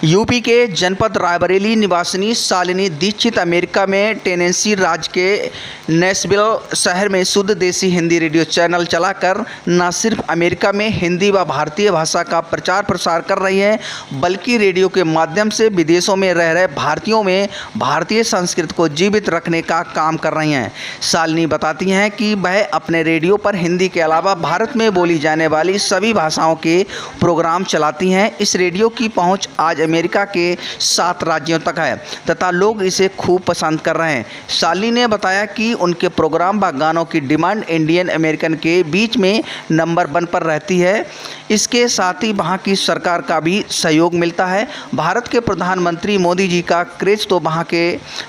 UP के जनपद रायबरेली निवासिनी Shalini Dixit America में टेनेसी राज्य के नेशविल शहर में शुद्ध देसी हिंदी रेडियो चैनल चलाकर न सिर्फ अमेरिका में हिंदी व भारतीय भाषा का प्रचार प्रसार कर रही हैं, बल्कि रेडियो के माध्यम से विदेशों में रह रहे भारतीयों में भारतीय संस्कृति को जीवित रखने का काम कर रही हैं। शालिनी बताती हैं कि वह अपने रेडियो पर हिंदी के अलावा भारत में बोली जाने वाली सभी भाषाओं के प्रोग्राम चलाती हैं। इस रेडियो की पहुँच आज अमेरिका के 7 राज्यों तक है तथा लोग इसे खूब पसंद कर रहे हैं। शालिनी ने बताया कि उनके प्रोग्राम व गानों की डिमांड इंडियन अमेरिकन के बीच में नंबर 1 पर रहती है। इसके साथ ही वहाँ की सरकार का भी सहयोग मिलता है। भारत के प्रधानमंत्री मोदी जी का क्रेज तो वहाँ के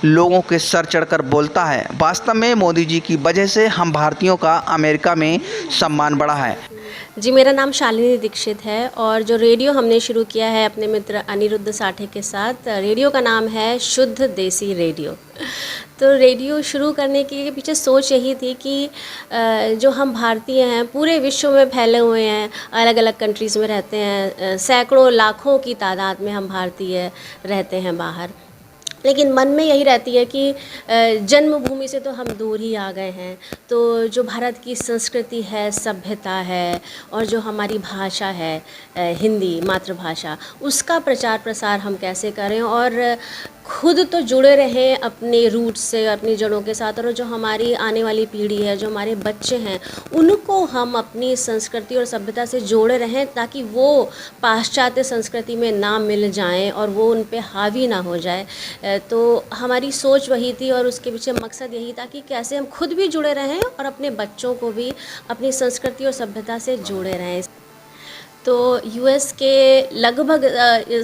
लोगों के सर चढ़कर बोलता है। वास्तव में मोदी जी की वजह से हम भारतीयों का अमेरिका में सम्मान बढ़ा है। जी, मेरा नाम शालिनी दीक्षित है और जो रेडियो हमने शुरू किया है अपने मित्र अनिरुद्ध साठे के साथ, रेडियो का नाम है शुद्ध देसी रेडियो। तो रेडियो शुरू करने के पीछे सोच यही थी कि जो हम भारतीय हैं पूरे विश्व में फैले हुए हैं, अलग अलग कंट्रीज़ में रहते हैं, सैकड़ों लाखों की तादाद में हम भारतीय रहते हैं बाहर, लेकिन मन में यही रहती है कि जन्मभूमि से तो हम दूर ही आ गए हैं। तो जो भारत की संस्कृति है, सभ्यता है और जो हमारी भाषा है हिंदी मातृभाषा, उसका प्रचार प्रसार हम कैसे करें और खुद तो जुड़े रहें अपने रूट्स से, अपनी जड़ों के साथ, और जो हमारी आने वाली पीढ़ी है, जो हमारे बच्चे हैं, उनको हम अपनी संस्कृति और सभ्यता से जोड़े रहें ताकि वो पाश्चात्य संस्कृति में ना मिल जाएं और वो उन पे हावी ना हो जाए। तो हमारी सोच वही थी और उसके पीछे मकसद यही था कि कैसे हम खुद भी जुड़े रहें और अपने बच्चों को भी अपनी संस्कृति और सभ्यता से जोड़े रहें। तो यूएस के लगभग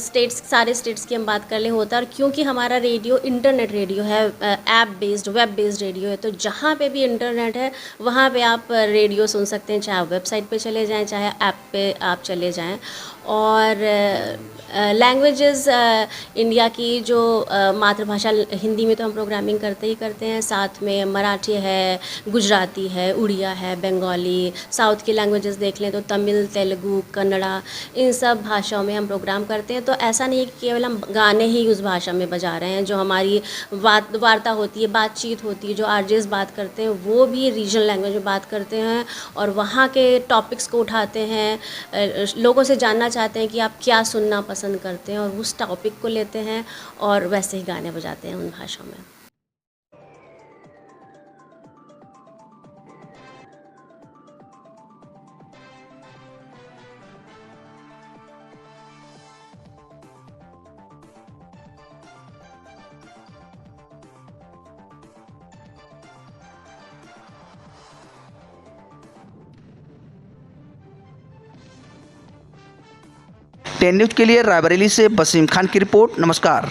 स्टेट्स, सारे स्टेट्स की हम बात कर लें होता है, और क्योंकि हमारा रेडियो इंटरनेट रेडियो है, app based, web based radio है, तो जहाँ पे भी इंटरनेट है वहाँ पे आप रेडियो सुन सकते हैं, चाहे आप वेबसाइट पे चले जाएं, चाहे ऐप पे आप चले जाएं। और लैंग्वेजेस इंडिया की जो मातृभाषा हिंदी में तो हम प्रोग्रामिंग करते ही करते हैं, साथ में मराठी है, गुजराती है, उड़िया है, बंगाली, साउथ की लैंग्वेजेस देख लें तो तमिल, तेलुगु, कन्नड़ा, इन सब भाषाओं में हम प्रोग्राम करते हैं। तो ऐसा नहीं है कि केवल हम गाने ही उस भाषा में बजा रहे हैं। जो हमारी वार्ता होती है, बातचीत होती है, जो आरजेस बात करते हैं वो भी रीजनल लैंग्वेज में बात करते हैं और वहाँ के टॉपिक्स को उठाते हैं, लोगों से जानना चाहते हैं कि आप क्या सुनना पसंद करते हैं और उस टॉपिक को लेते हैं और वैसे ही गाने बजाते हैं उन भाषाओं में। टेन न्यूज़ के लिए रायबरेली से वसीम खान की रिपोर्ट। नमस्कार।